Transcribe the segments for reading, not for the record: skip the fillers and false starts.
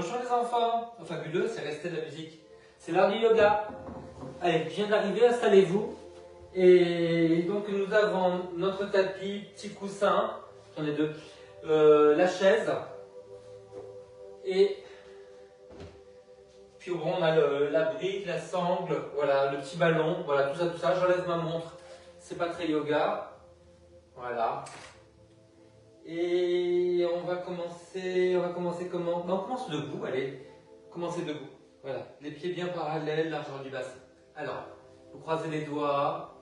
Bonjour les enfants, fabuleux, c'est resté de la musique. C'est l'heure du yoga. Allez, je viens d'arriver, installez-vous. Et donc nous avons notre tapis, petit coussin, j'en ai deux, la chaise. Et puis bon, on a la brique, la sangle, voilà, le petit ballon, voilà, tout ça. J'enlève ma montre, c'est pas très yoga. Voilà. Et on va commencer comment? Ben, on commence debout, allez. Commencez debout. Voilà, les pieds bien parallèles, largeur du bassin. Alors, vous croisez les doigts,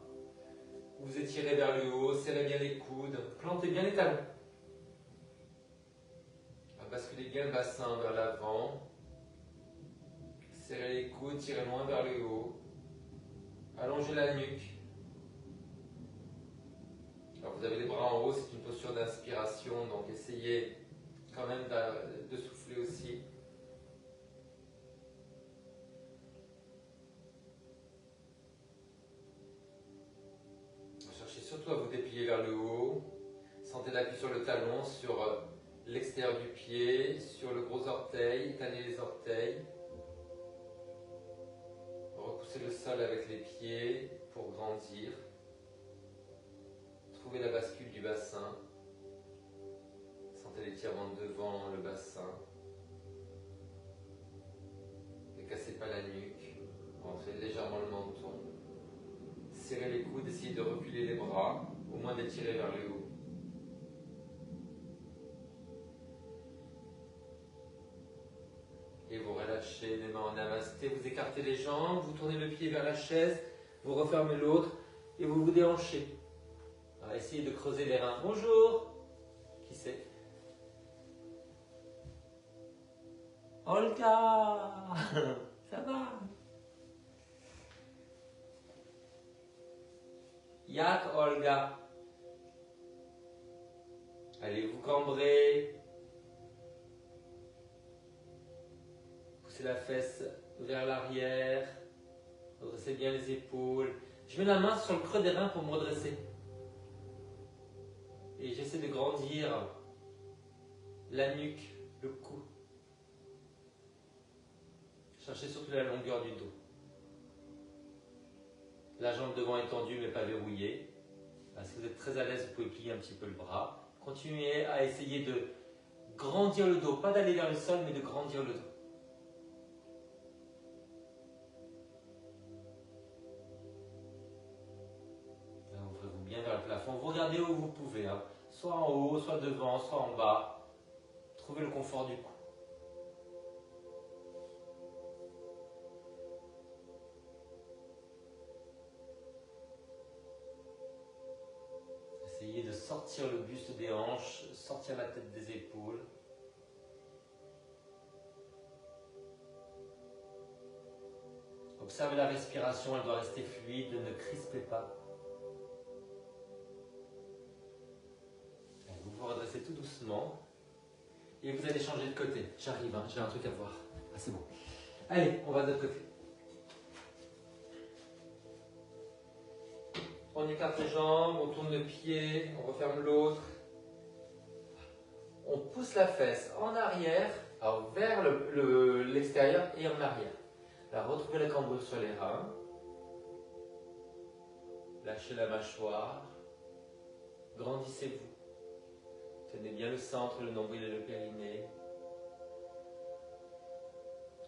vous étirez vers le haut, serrez bien les coudes, plantez bien les talons. Basculez bien le bassin vers l'avant. Serrez les coudes, tirez loin vers le haut. Allongez la nuque. Alors vous avez les bras en haut, c'est une posture d'inspiration, donc essayez quand même de souffler aussi. Cherchez surtout à vous déplier vers le haut. Sentez l'appui sur le talon, sur l'extérieur du pied, sur le gros orteil, étalez les orteils. Repoussez le sol avec les pieds pour grandir. Trouvez la bascule du bassin. Sentez l'étirement devant le bassin. Ne cassez pas la nuque. Rentrez légèrement le menton. Serrez les coudes, essayez de reculer les bras, au moins d'étirer vers le haut. Et vous relâchez les mains en namasté, vous écartez les jambes, vous tournez le pied vers la chaise, vous refermez l'autre et vous vous déhanchez. Alors essayez de creuser les reins. Bonjour. Qui c'est? Olga. Ça va? Yak Olga. Allez, vous cambrez. Poussez la fesse vers l'arrière. Redressez bien les épaules. Je mets la main sur le creux des reins pour me redresser. Et j'essaie de grandir la nuque, le cou. Cherchez surtout la longueur du dos. La jambe devant est tendue mais pas verrouillée. Si vous êtes très à l'aise, vous pouvez plier un petit peu le bras. Continuez à essayer de grandir le dos, pas d'aller vers le sol, mais de grandir le dos. Ouvrez-vous bien vers le plafond. Vous regardez où vous pouvez, hein. Soit en haut, soit devant, soit en bas. Trouvez le confort du cou. Essayez de sortir le buste des hanches, sortir la tête des épaules. Observez la respiration, elle doit rester fluide, ne crispez pas. Vous vous redressez tout doucement et vous allez changer de côté. J'arrive, hein, j'ai un truc à voir. Ah, c'est bon. Allez, on va de l'autre côté. On écarte les jambes, on tourne le pied, on referme l'autre. On pousse la fesse en arrière, alors vers l'extérieur et en arrière. Alors retrouvez la cambrure sur les reins. Lâchez la mâchoire. Grandissez-vous. Tenez bien le centre, le nombril et le périnée.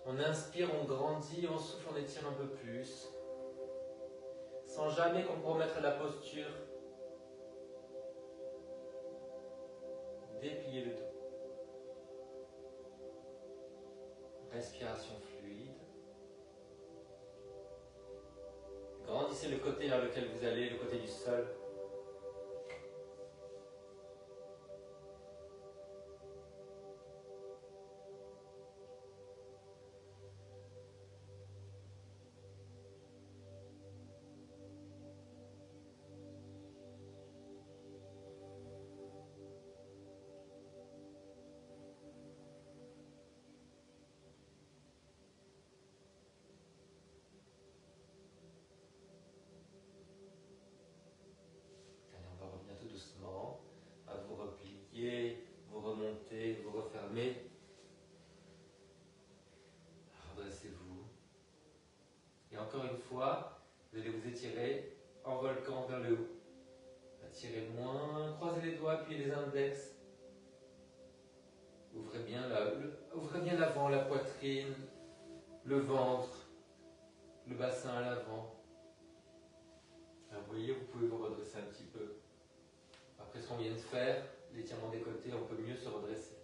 On inspire, on grandit, on souffle, on étire un peu plus. Sans jamais compromettre la posture. Dépliez le dos. Respiration fluide. Grandissez le côté vers lequel vous allez, le côté du sol. fois, vous allez vous étirer en volcan vers le haut. Tirez moins, croisez les doigts, appuyez les index. Ouvrez bien l'avant, la poitrine, le ventre, le bassin à l'avant. Vous voyez, vous pouvez vous redresser un petit peu. Après ce qu'on vient de faire, l'étirement des côtés, on peut mieux se redresser.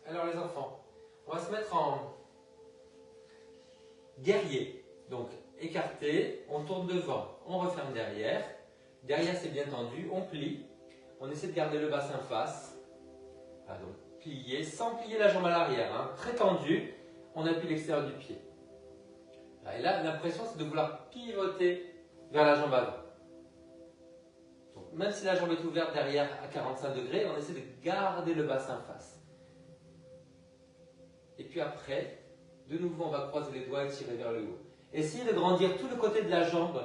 Alors les enfants, on va se mettre en guerrier. Donc écarté, on tourne devant, on referme derrière. Derrière c'est bien tendu, on plie. On essaie de garder le bassin face. Voilà, donc plier, sans plier la jambe à l'arrière. Hein, très tendu, on appuie l'extérieur du pied. Et là, l'impression c'est de vouloir pivoter vers la jambe avant. Donc, même si la jambe est ouverte derrière à 45 degrés, on essaie de garder le bassin face. Et puis après, de nouveau, on va croiser les doigts et tirer vers le haut. Essayez de grandir tout le côté de la jambe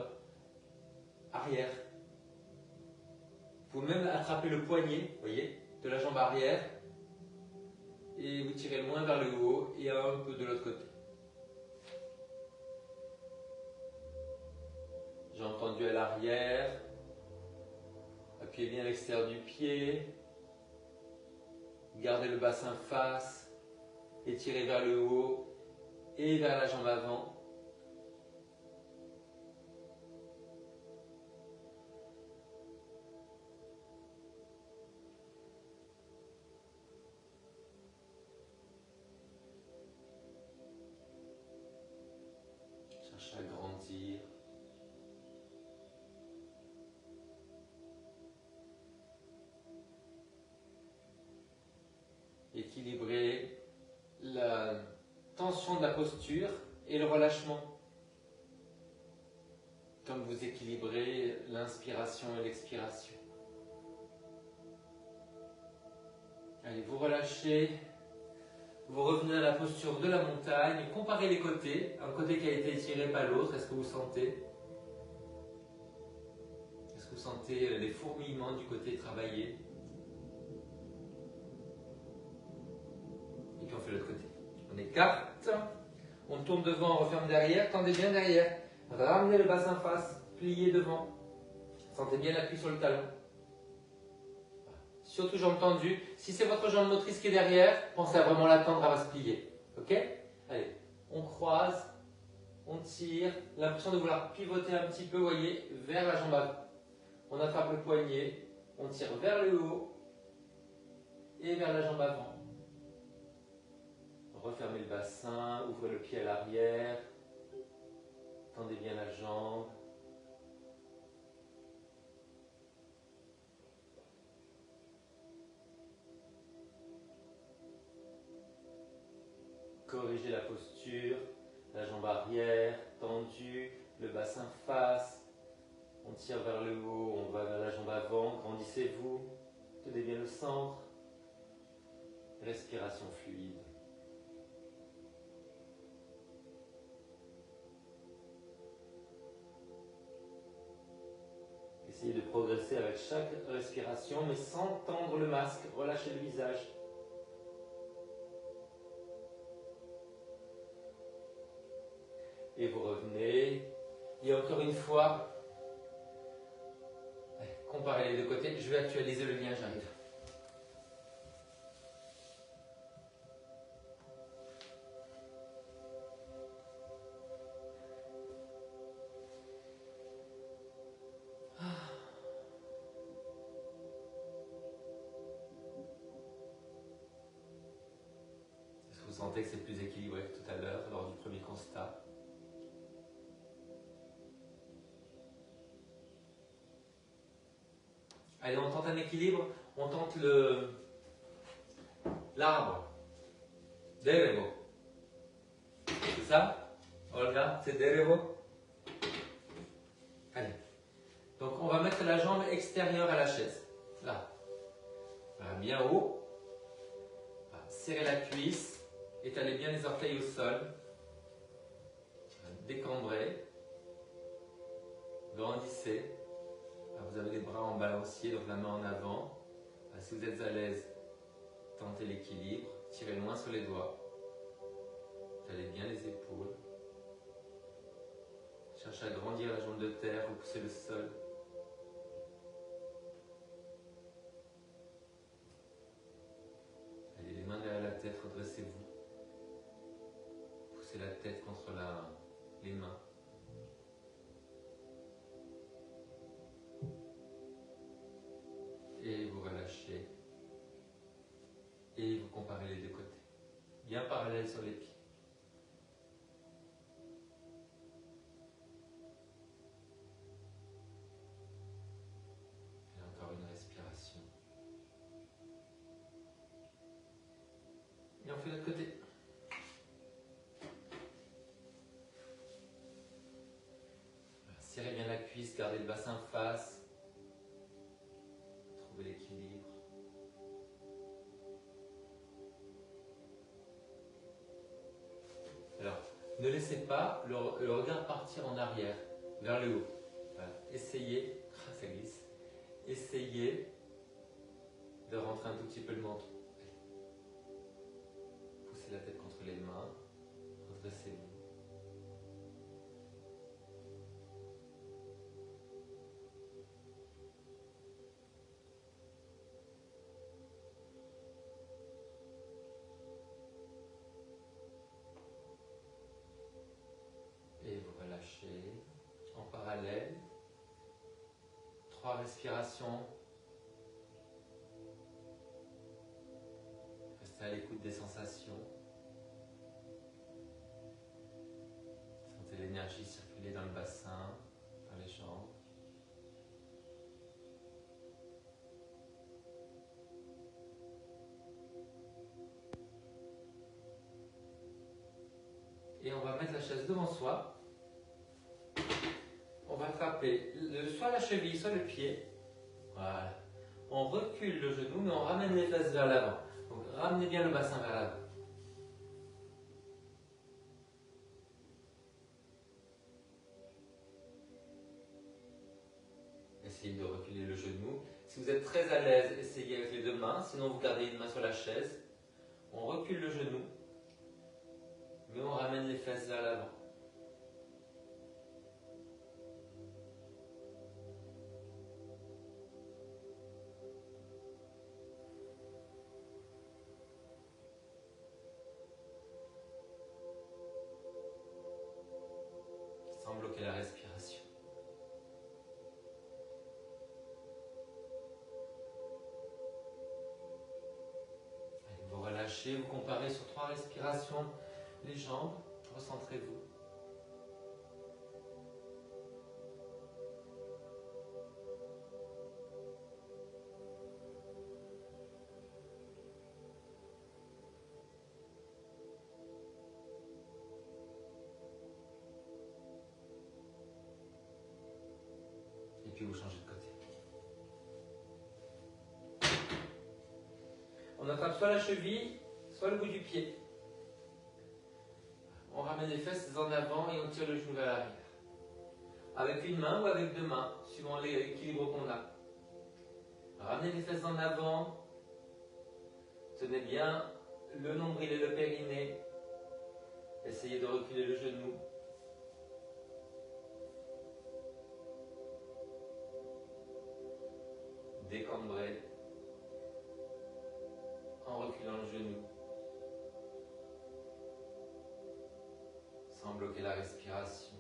arrière. Vous pouvez même attraper le poignet, voyez, de la jambe arrière. Et vous tirez loin vers le haut et un peu de l'autre côté. J'ai entendu à l'arrière. Appuyez bien l'extérieur du pied. Gardez le bassin face. Étirez vers le haut et vers la jambe avant. Cherchez à grandir. Équilibrez la tension de la posture et le relâchement. Comme vous équilibrez l'inspiration et l'expiration. Allez, vous relâchez. Vous revenez à la posture de la montagne. Comparez les côtés. Un côté qui a été étiré, pas l'autre. Est-ce que vous sentez? Est-ce que vous sentez les fourmillements du côté travaillé? Et puis on fait l'autre côté. On écarte, on tourne devant, on referme derrière, tendez bien derrière. Ramenez le bassin face, pliez devant. Sentez bien l'appui sur le talon. Surtout jambe tendue. Si c'est votre jambe motrice qui est derrière, pensez à vraiment la tendre, elle va se plier. Ok? Allez, on croise, on tire. L'impression de vouloir pivoter un petit peu, vous voyez, vers la jambe avant. On attrape le poignet, on tire vers le haut et vers la jambe avant. Refermez le bassin, ouvrez le pied à l'arrière, tendez bien la jambe. Corrigez la posture, la jambe arrière, tendue, le bassin face. On tire vers le haut, on va vers la jambe avant, grandissez-vous, tenez bien le centre. Respiration fluide. Essayez de progresser avec chaque respiration, mais sans tendre le masque. Relâchez le visage. Et vous revenez. Et encore une fois, comparez les deux côtés. Je vais actualiser le lien, j'arrive. Vous sentez que c'est plus équilibré que tout à l'heure lors du premier constat. Allez, on tente un équilibre, on tente l'arbre. Derevo. C'est ça, Olga? C'est derevo? Allez. Donc on va mettre la jambe extérieure à la chaise. Là. Voilà, bien haut. Voilà, serrez la cuisse. Étalez bien les orteils au sol. Décambrez. Grandissez. Alors, vous avez les bras en balancier, donc la main en avant. Alors, si vous êtes à l'aise, tentez l'équilibre. Tirez loin sur les doigts. Étalez bien les épaules. Cherchez à grandir la jambe de terre, repoussez le sol. Allez, les mains derrière la tête, redressez-vous. Poussez la tête contre les mains. Et vous relâchez. Et vous comparez les deux côtés. Bien parallèles sur les pieds. Et encore une respiration. Et on fait l'autre côté. Serrez bien la cuisse, gardez le bassin face. Trouvez l'équilibre. Alors, ne laissez pas le regard partir en arrière, vers le haut. Voilà. Essayez, ça glisse. Essayez de rentrer un tout petit peu le menton. Poussez la tête contre les mains. Redressez-vous. Et vous relâchez en parallèle. 3 respirations. Restez à l'écoute des sensations. Sentez l'énergie circuler dans le bassin, dans les jambes. Et on va mettre la chaise devant soi. On va attraper soit la cheville, soit le pied. Voilà. On recule le genou, mais on ramène les fesses vers l'avant. Donc ramenez bien le bassin vers l'avant. Essayez de reculer le genou. Si vous êtes très à l'aise, essayez avec les deux mains. Sinon, vous gardez une main sur la chaise. On recule le genou, mais on ramène les fesses vers l'avant. Sans bloquer la respiration. Allez, vous relâchez, vous comparez sur 3 respirations les jambes, recentrez-vous. Et puis vous changez de côté. On attrape soit la cheville, soit le bout du pied. On ramène les fesses en avant et on tire le genou vers l'arrière. Avec une main ou avec deux mains, suivant l'équilibre qu'on a. Ramenez les fesses en avant. Tenez bien le nombril et le périnée. Essayez de reculer le genou. Décambrez en reculant le genou. Sans bloquer la respiration.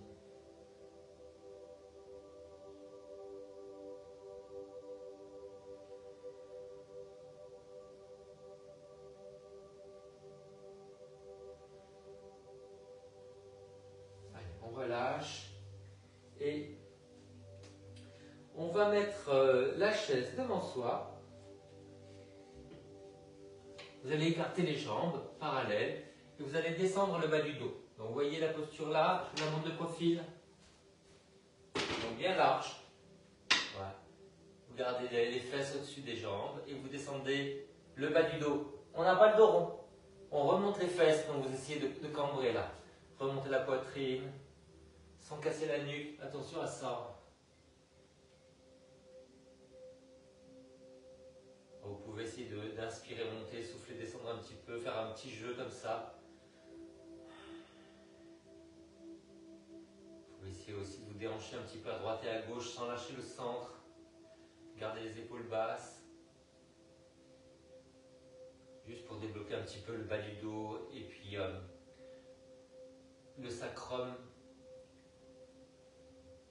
Allez, on relâche et on va mettre la chaise devant soi. Vous allez écarter les jambes parallèles et vous allez descendre le bas du dos. Donc vous voyez la posture là, je vous la montre de profil. Donc bien large. Voilà. Vous gardez les fesses au-dessus des jambes et vous descendez le bas du dos. On n'a pas le dos rond. On remonte les fesses, donc vous essayez de cambrer là. Remontez la poitrine, sans casser la nuque. Attention à ça. Vous pouvez essayer d'inspirer, monter, souffler, descendre un petit peu, faire un petit jeu comme ça. Vous pouvez essayer aussi de vous déhancher un petit peu à droite et à gauche sans lâcher le centre. Gardez les épaules basses. Juste pour débloquer un petit peu le bas du dos et puis le sacrum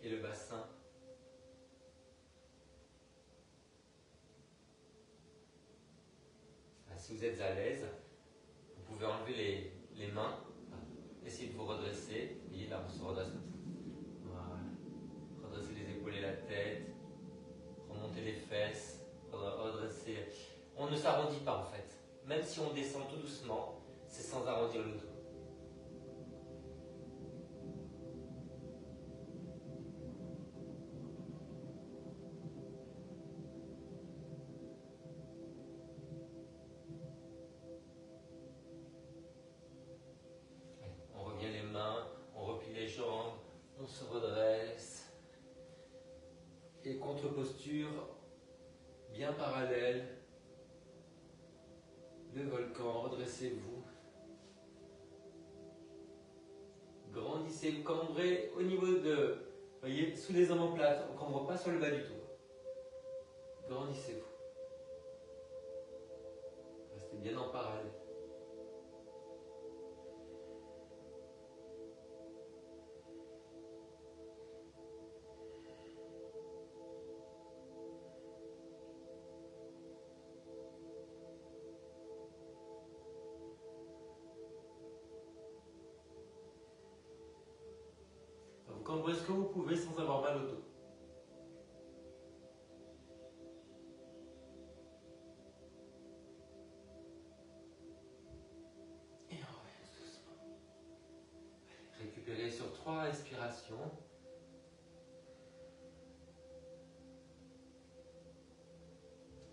et le bassin. Si vous êtes à l'aise, vous pouvez enlever les mains, essayez de vous redresser. Et là, on se redresse comme ça. Voilà. Redresser les épaules et la tête, remonter les fesses, redresser. On ne s'arrondit pas en fait. Même si on descend tout doucement, c'est sans arrondir le dos. On revient les mains, on replie les jambes, on se redresse. Et contre-posture, bien parallèle. Le volcan, redressez-vous. Grandissez, vous cambrez au niveau de, voyez, sous les omoplates, on ne cambre pas sur le bas du tout. Grandissez-vous. Restez bien en parallèle. Vous cambrez ce que vous pouvez sans avoir mal au dos. Et on revient doucement. Récupérez sur 3 respirations.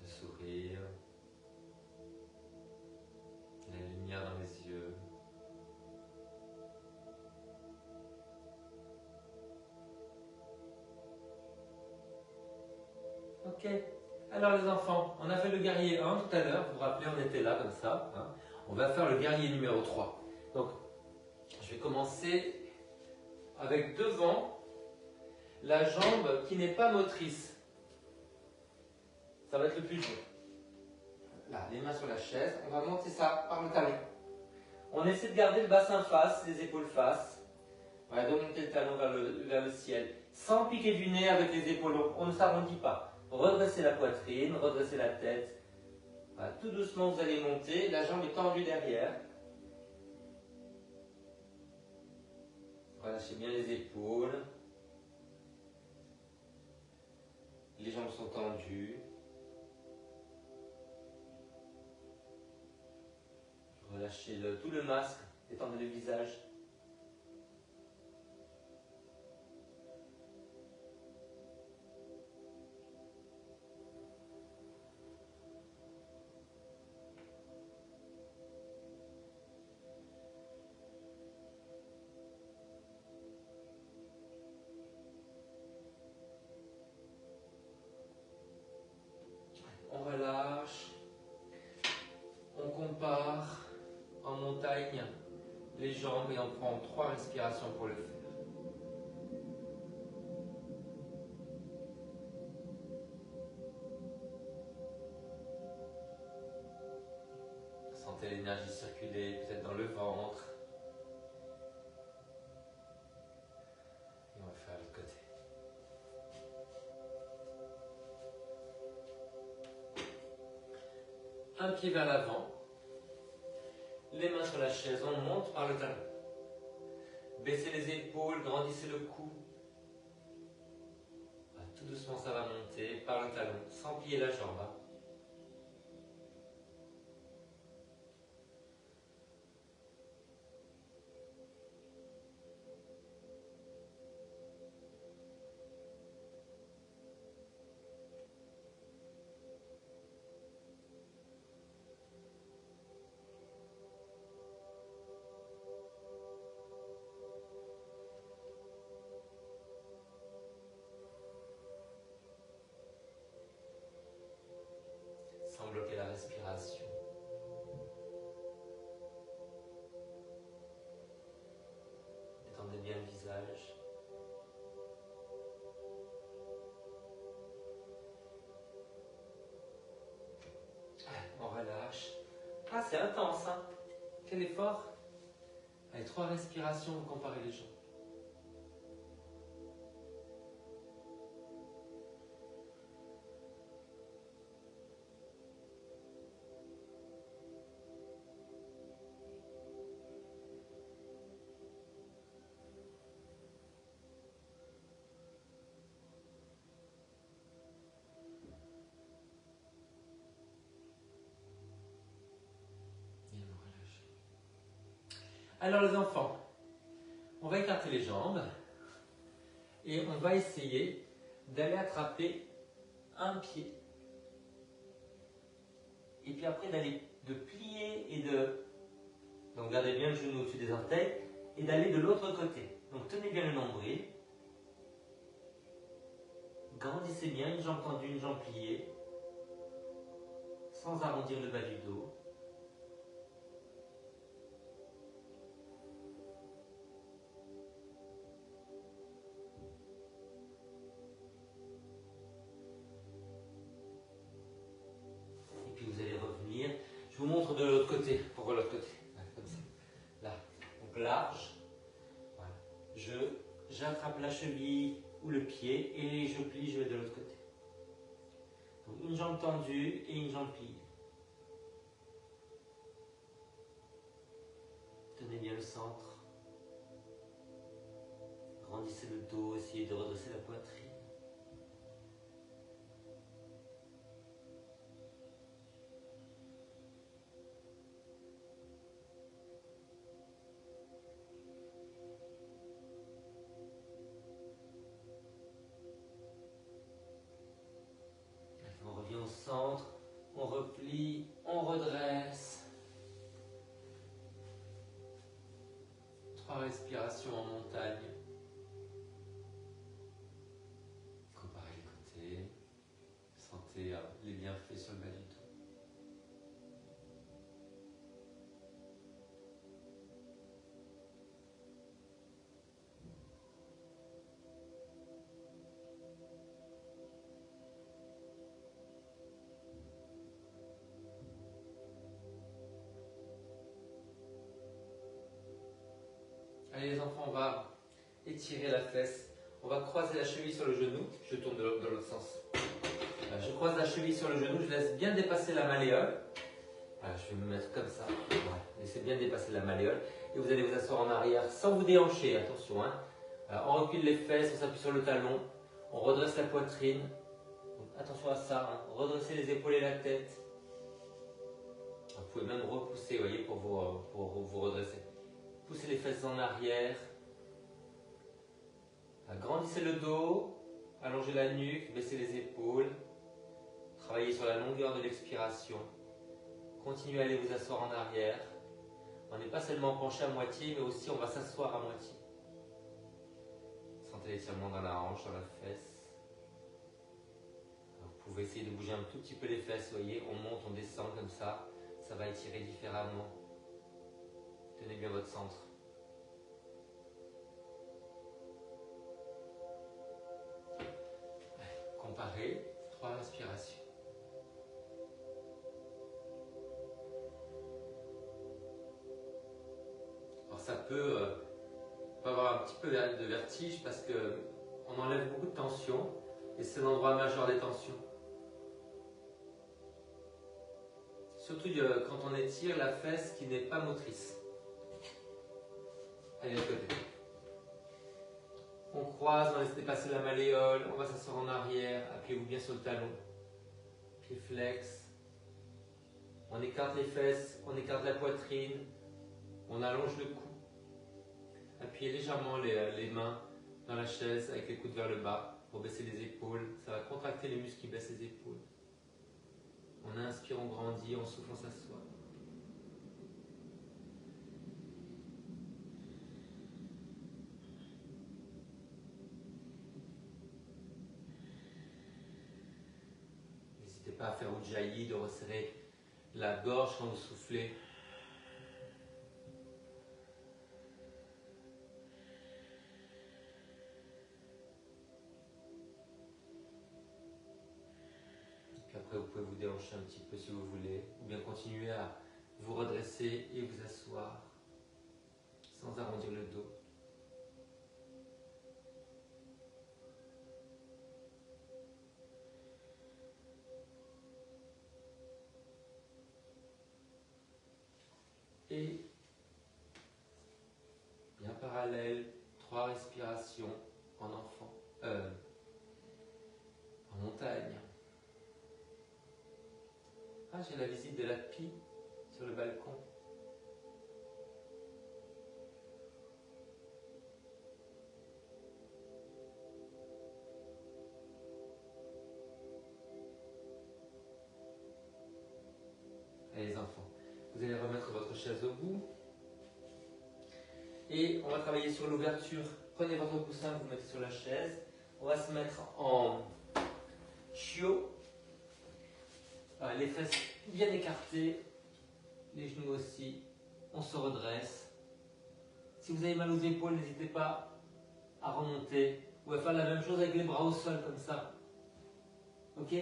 Le sourire. La lumière dans les yeux. Ok. Alors les enfants, on a fait le guerrier 1 tout à l'heure. Vous vous rappelez, on était là comme ça. Hein. On va faire le guerrier numéro 3. Donc, je vais commencer avec devant la jambe qui n'est pas motrice. Ça va être le plus dur. Là, les mains sur la chaise. On va monter ça par le talon. On essaie de garder le bassin face, les épaules face. Voilà, de monter le talon vers le ciel. Sans piquer du nez avec les épaules. On ne s'arrondit pas. Redressez la poitrine, redressez la tête. Voilà, tout doucement, vous allez monter. La jambe est tendue derrière. Relâchez bien les épaules. Les jambes sont tendues. Relâchez tout le masque. Détendez le visage. On relâche, on compare en montagne les jambes et on prend 3 respirations pour le faire. Sentez l'énergie circuler peut-être dans le ventre. Et on va faire l'autre côté. Un pied vers l'avant, les mains sur la chaise, on monte par le talon. Baissez les épaules, grandissez le cou. Tout doucement, ça va monter par le talon, sans plier la jambe. respiration. Détendez bien le visage. On relâche. Ah, c'est intense, hein? Quel effort! Allez, 3 respirations, vous comparez les jambes. Alors les enfants, on va écarter les jambes et on va essayer d'aller attraper un pied. Et puis après de plier et donc gardez bien le genou au-dessus des orteils et d'aller de l'autre côté. Donc tenez bien le nombril. Grandissez bien, une jambe tendue, une jambe pliée, sans arrondir le bas du dos. Je vous montre de l'autre côté, pour l'autre côté, comme ça, là, donc large, voilà. J'attrape la cheville ou le pied et je plie, je vais de l'autre côté. Donc une jambe tendue et une jambe pliée. Tenez bien le centre, grandissez le dos, essayez de redresser la poitrine. Centre, on replie, on redresse. 3 respirations en montagne. Comparez les côtés. Sentez les bienfaits sur le bas du dos. Allez les enfants, on va étirer la fesse. On va croiser la cheville sur le genou. Je tourne dans l'autre sens. Voilà, je croise la cheville sur le genou. Je laisse bien dépasser la malléole. Voilà, je vais me mettre comme ça. Voilà, laissez bien dépasser la malléole. Et vous allez vous asseoir en arrière sans vous déhancher. Attention. Hein. Alors, on recule les fesses, on s'appuie sur le talon. On redresse la poitrine. Donc, attention à ça. Hein. Redressez les épaules et la tête. Vous pouvez même repousser, voyez, pour vous redresser. Poussez les fesses en arrière. Agrandissez le dos. Allongez la nuque. Baissez les épaules. Travaillez sur la longueur de l'expiration. Continuez à aller vous asseoir en arrière. On n'est pas seulement penché à moitié, mais aussi on va s'asseoir à moitié. Sentez l'étirement dans la hanche, dans la fesse. Alors, vous pouvez essayer de bouger un tout petit peu les fesses, voyez, on monte, on descend comme ça. Ça va étirer différemment. Tenez bien votre centre. Comparez, 3 respirations. Alors ça peut avoir un petit peu de vertige parce qu'on enlève beaucoup de tension et c'est l'endroit majeur des tensions. Surtout quand on étire la fesse qui n'est pas motrice. Allez, de côté. On croise, on laisse dépasser la malléole, on va s'asseoir en arrière, appuyez-vous bien sur le talon. Pied flex. On écarte les fesses, on écarte la poitrine, on allonge le cou. Appuyez légèrement les mains dans la chaise avec les coudes vers le bas pour baisser les épaules. Ça va contracter les muscles qui baissent les épaules. On inspire, on grandit, on souffle, on s'assoit. N'hésitez pas à faire Ujjayi, de resserrer la gorge quand vous soufflez. Puis après, vous pouvez vous déhancher un petit peu si vous voulez, ou bien continuer à vous redresser et vous asseoir sans arrondir le dos. Et bien parallèle, 3 respirations en enfant, en montagne. Ah, j'ai la visite de la pie sur le balcon. Allez les enfants, vous allez remettre votre chaise au bout. Et on va travailler sur l'ouverture. Prenez votre coussin, vous mettez sur la chaise. On va se mettre en chiot. Les fesses bien écartées, les genoux aussi. On se redresse. Si vous avez mal aux épaules, n'hésitez pas à remonter. Vous pouvez faire la même chose avec les bras au sol, comme ça. Ok?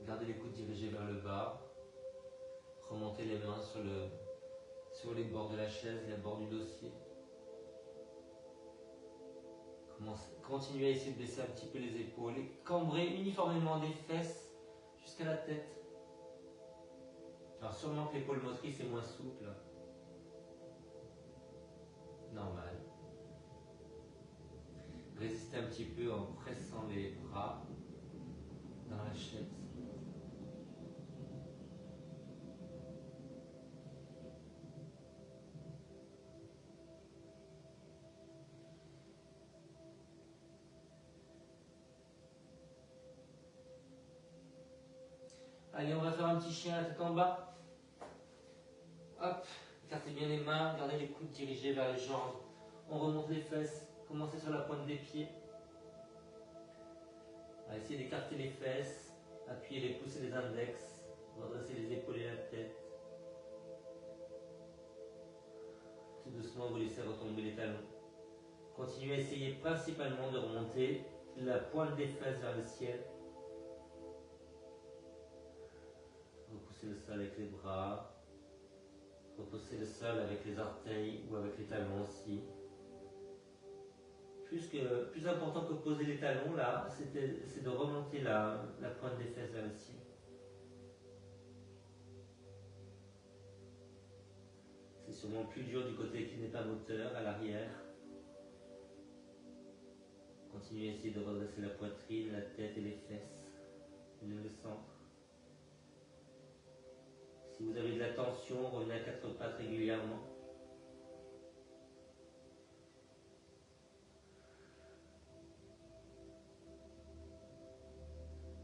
Gardez les coudes dirigés vers le bas. Remontez les mains sur les bords de la chaise et les bords du dossier. Continuez à essayer de baisser un petit peu les épaules et cambrez uniformément des fesses jusqu'à la tête. Alors sûrement que l'épaule motrice est moins souple. Normal. Résistez un petit peu en pressant les bras dans la chaise. Allez, on va faire un petit chien à la tête en bas. Hop, écartez bien les mains, gardez les coudes dirigés vers les jambes. On remonte les fesses, commencez sur la pointe des pieds. On va essayer d'écarter les fesses, appuyez les pouces et les index, redressez les épaules et la tête. Tout doucement, vous laissez retomber les talons. Continuez à essayer principalement de remonter la pointe des fesses vers le ciel. Repoussez le sol avec les bras. Repoussez le sol avec les orteils ou avec les talons aussi. Plus important que poser les talons là, c'est de remonter la pointe des fesses vers le ciel. C'est sûrement plus dur du côté qui n'est pas moteur, à l'arrière. Continuez à essayer de redresser la poitrine, la tête et les fesses. Le centre. Si vous avez de la tension, revenez à 4 pattes régulièrement.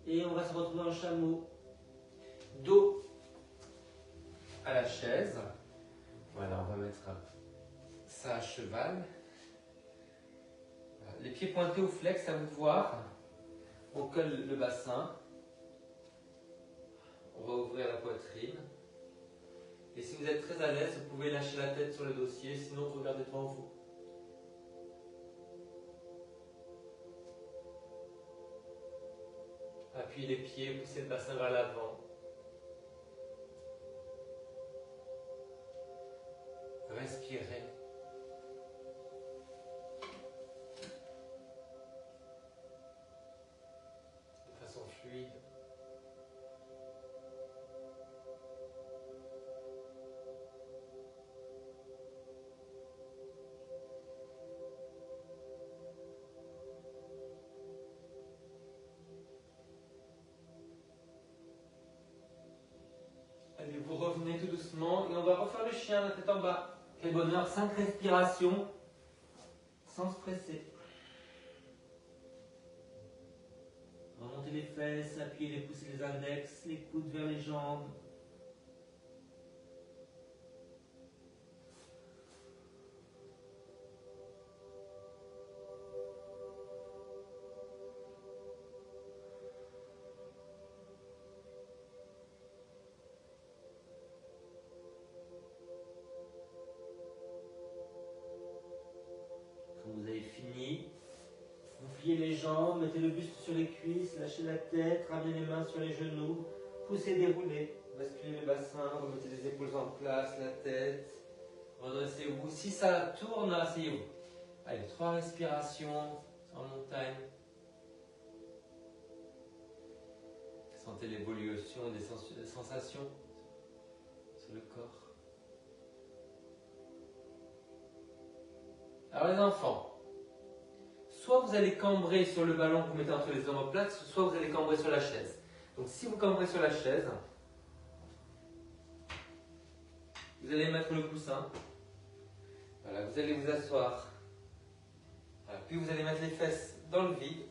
Et on va se retrouver en chameau. Dos à la chaise. Voilà, on va mettre ça à cheval. Voilà. Les pieds pointés au flex, à vous de voir. On colle le bassin. On va ouvrir la poitrine. Et si vous êtes très à l'aise, vous pouvez lâcher la tête sur le dossier, sinon regardez devant vous. Appuyez les pieds, poussez le bassin vers l'avant. Respirez. De façon fluide. Allez, vous revenez tout doucement et on va refaire le chien, la tête en bas. Quel bonheur, 5 respirations sans se presser. Remontez les fesses, appuyez les pouces et les index, les coudes vers les jambes. jambes, mettez le buste sur les cuisses, lâchez la tête, ramenez les mains sur les genoux, poussez, déroulez, basculez le bassin, remettez les épaules en place, la tête, redressez-vous. Si ça tourne, asseyez-vous. Allez, 3 respirations en montagne. Sentez l'évolution des sensations sur le corps. Alors les enfants, soit vous allez cambrer sur le ballon que vous mettez entre les omoplates, soit vous allez cambrer sur la chaise. Donc si vous cambrez sur la chaise, vous allez mettre le coussin. Voilà, vous allez vous asseoir. Voilà, puis vous allez mettre les fesses dans le vide.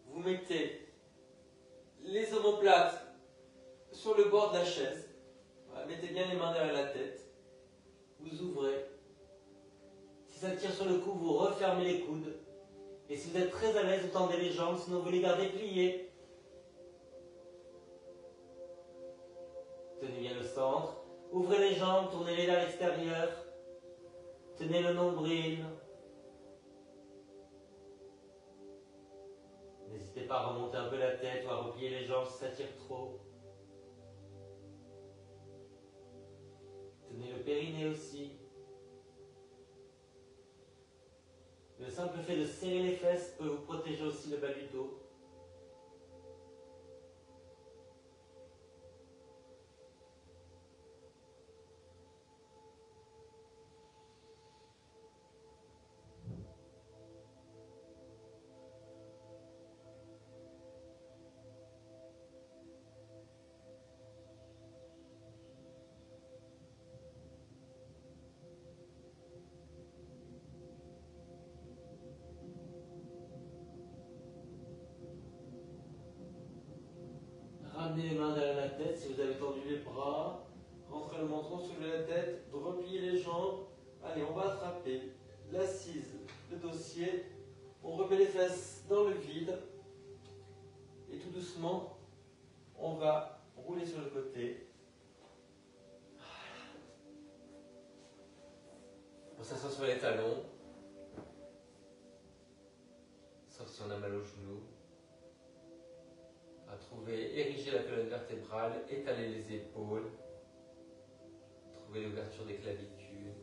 Vous mettez les omoplates sur le bord de la chaise. Voilà, mettez bien les mains derrière la tête. Vous ouvrez. Si ça tire sur le cou, vous refermez les coudes. Et si vous êtes très à l'aise, vous tendez les jambes, sinon vous les gardez pliées. Tenez bien le centre. Ouvrez les jambes, tournez-les vers l'extérieur. Tenez le nombril. N'hésitez pas à remonter un peu la tête ou à replier les jambes si ça tire trop. Tenez le périnée aussi. Le simple fait de serrer les fesses peut vous protéger aussi le bas du dos. Ramenez les mains derrière la tête si vous avez tendu les bras. Rentrez le menton sur la tête. Repliez les jambes. Allez, on va attraper l'assise, le dossier. On remet les fesses dans le vide. Et tout doucement, on va rouler sur le côté. On s'assoit sur les talons. Sauf si on a mal aux genoux. À trouver, ériger la colonne vertébrale, étaler les épaules, trouver l'ouverture des clavicules,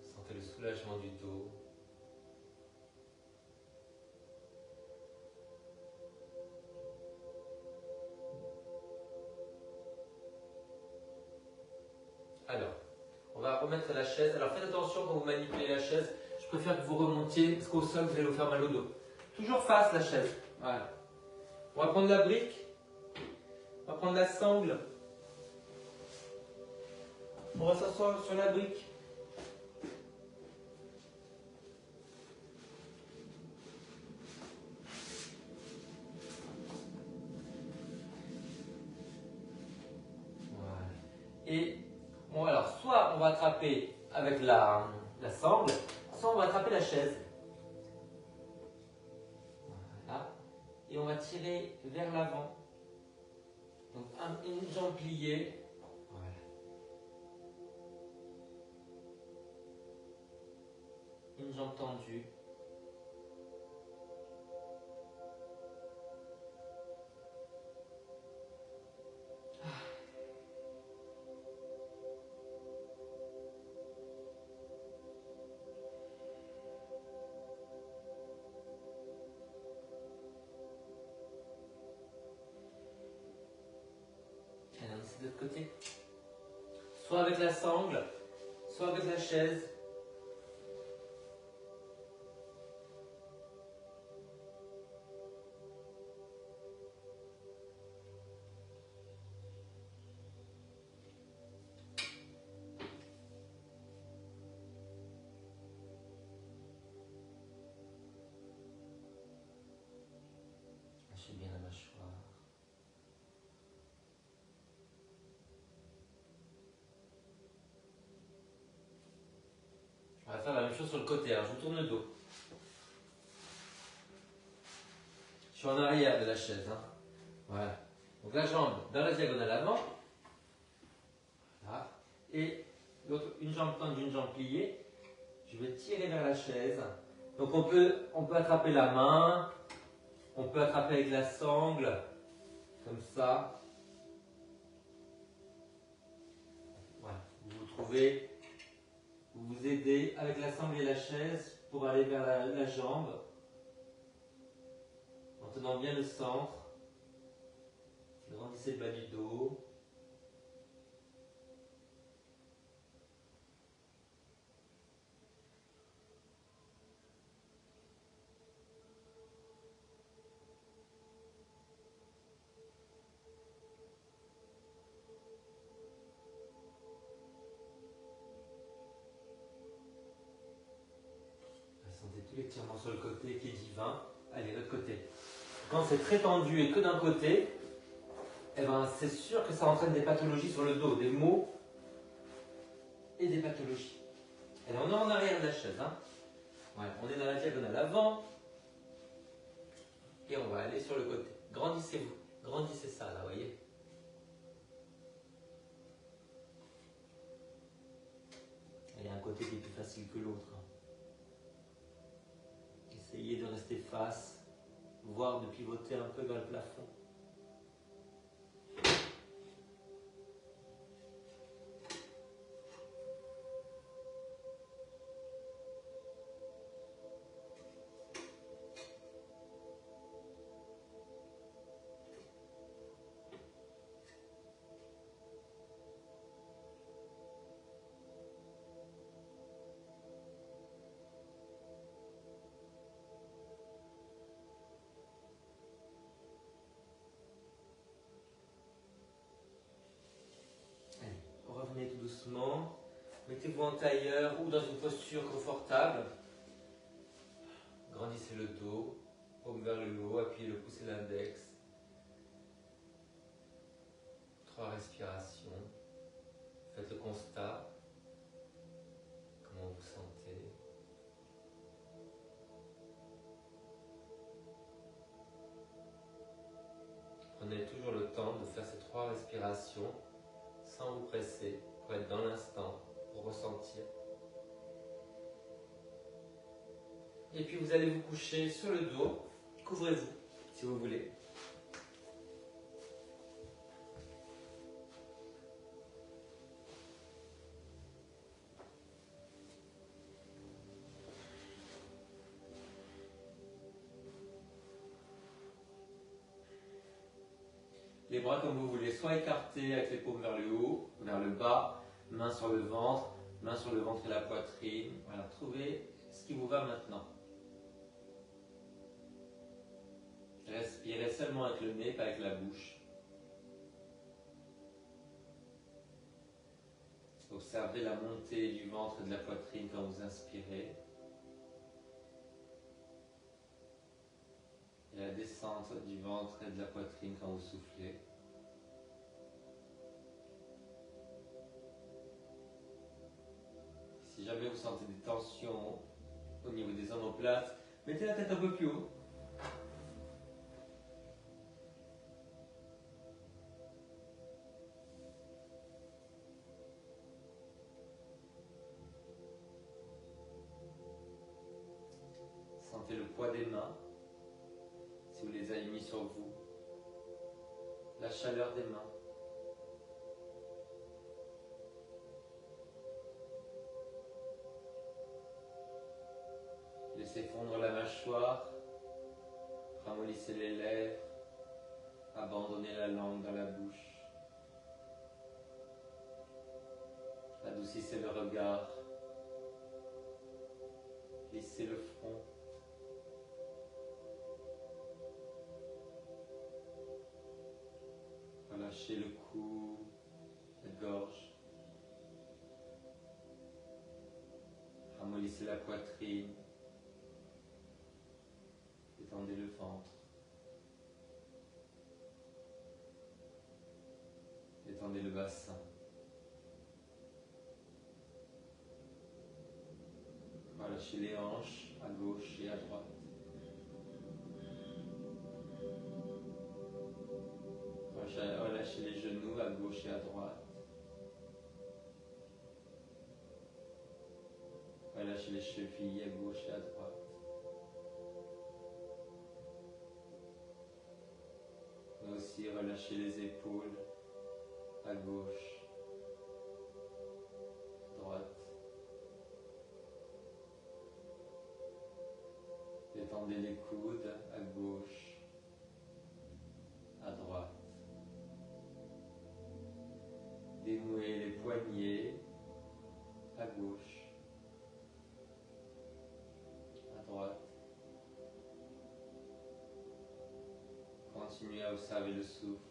sentez le soulagement du dos. Alors, on va remettre la chaise. Alors faites attention quand vous manipulez la chaise, je préfère que vous remontiez parce qu'au sol vous allez vous faire mal au dos. Toujours face la chaise. Voilà. On va prendre la brique. On va prendre la sangle. On va s'asseoir sur la brique. Voilà. Et bon, alors, soit on va attraper avec la sangle, soit on va attraper la chaise. Et on va tirer vers l'avant. Donc une jambe pliée. Voilà. Une jambe tendue. De l'autre côté, soit avec la sangle, soit avec la chaise. Lâchez bien la mâchoire. On va faire la même chose sur le côté. Alors, je vous tourne le dos. Je suis en arrière de la chaise. Hein. Voilà. Donc la jambe dans la diagonale avant. Voilà. Et l'autre, une jambe tendue, une jambe pliée. Je vais tirer vers la chaise. Donc on peut attraper la main, on peut attraper avec la sangle, comme ça. Voilà, vous vous trouvez, vous vous aidez avec la sangle et la chaise pour aller vers la jambe, en tenant bien le centre. Grandissez le bas du dos. Sentez tous les étirements sur le côté qui est divin. Allez, l'autre côté. Quand c'est très tendu et que d'un côté, eh ben, c'est sûr que ça entraîne des pathologies sur le dos, des maux et des pathologies. Allez, on est en arrière de la chaise. Hein. Ouais, on est dans la diagonale avant. Et on va aller sur le côté. Grandissez-vous. Grandissez ça, là, vous voyez. Il y a un côté qui est plus facile que l'autre. Essayez de rester face, voire de pivoter un peu vers le plafond. Revenez tout doucement. Mettez-vous en tailleur ou dans une posture confortable. Grandissez le dos, paume vers le haut, appuyez le pouce et l'index. 3 respirations. Faites le constat. Comment vous sentez. Prenez toujours le temps de faire ces 3 respirations sans vous presser, pour être dans l'instant, pour ressentir. Et puis vous allez vous coucher sur le dos, couvrez-vous si vous voulez. Les bras comme vous voulez, soit écartés avec les paumes vers le haut, vers le bas, main sur le ventre et la poitrine. Voilà, trouvez ce qui vous va maintenant. Respirez seulement avec le nez, pas avec la bouche. Observez la montée du ventre et de la poitrine quand vous inspirez. Et la descente du ventre et de la poitrine quand vous soufflez. Si jamais vous sentez des tensions au niveau des omoplates, mettez la tête un peu plus haut. Sentez le poids des mains, si vous les avez mis sur vous. La chaleur des mains. Laissez fondre la mâchoire, ramollissez les lèvres, abandonnez la langue dans la bouche. Adoucissez le regard, plissez le front. Relâchez le cou, la gorge. Ramollissez la poitrine. Détendez le ventre. Détendez le bassin. Relâchez les hanches à gauche et à droite. Relâchez les genoux à gauche et à droite. Relâchez relâchez les chevilles à gauche et à droite. Mais aussi relâchez les épaules à gauche, droite. Détendez les coudes à gauche, à droite. Dénouez les poignets à gauche, à droite. Continuez à observer le souffle.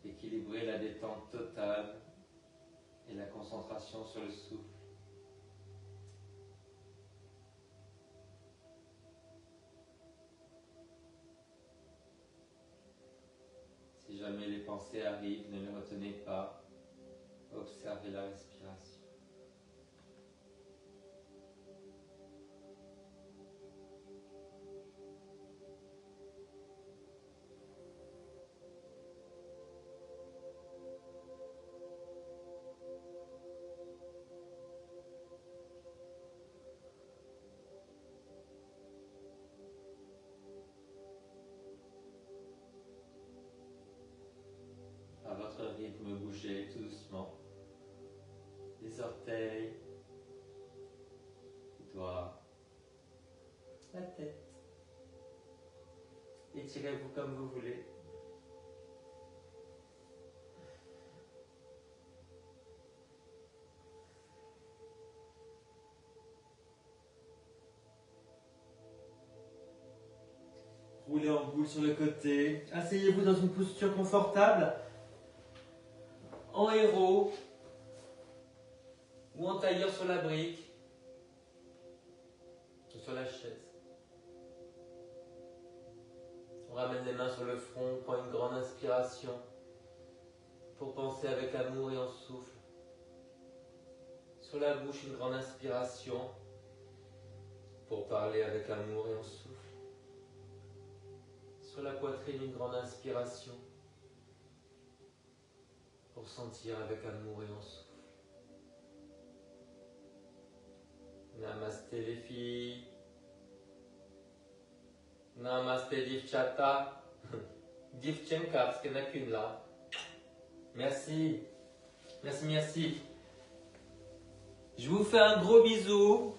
Équilibrez la détente totale et la concentration sur le souffle. Si jamais les pensées arrivent, ne les retenez pas. Observez la respiration. À votre rythme, bougez tout doucement. Les orteils, les doigts, la tête. Étirez-vous comme vous voulez. Roulez en boule sur le côté. Asseyez-vous dans une posture confortable, en héros ou en tailleur sur la brique ou sur la chaise. On ramène les mains sur le front, on prend une grande inspiration pour penser avec amour et on souffle. Sur la bouche, une grande inspiration pour parler avec amour et on souffle. Sur la poitrine, une grande inspiration pour sentir avec amour et on souffle. Namasté les filles. Namasté Divchata. Divchenka, parce qu'il n'y en a qu'une là. Merci. Merci, merci. Je vous fais un gros bisou.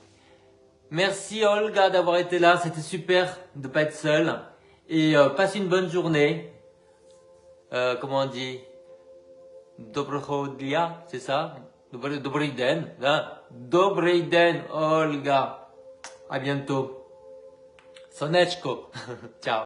Merci Olga d'avoir été là. C'était super de ne pas être seule. Et passez une bonne journée. Comment on dit? Dobroho dia, c'est ça? Dobry den, hein? Dobry den, Olga. À bientôt. Soneczko. Ciao.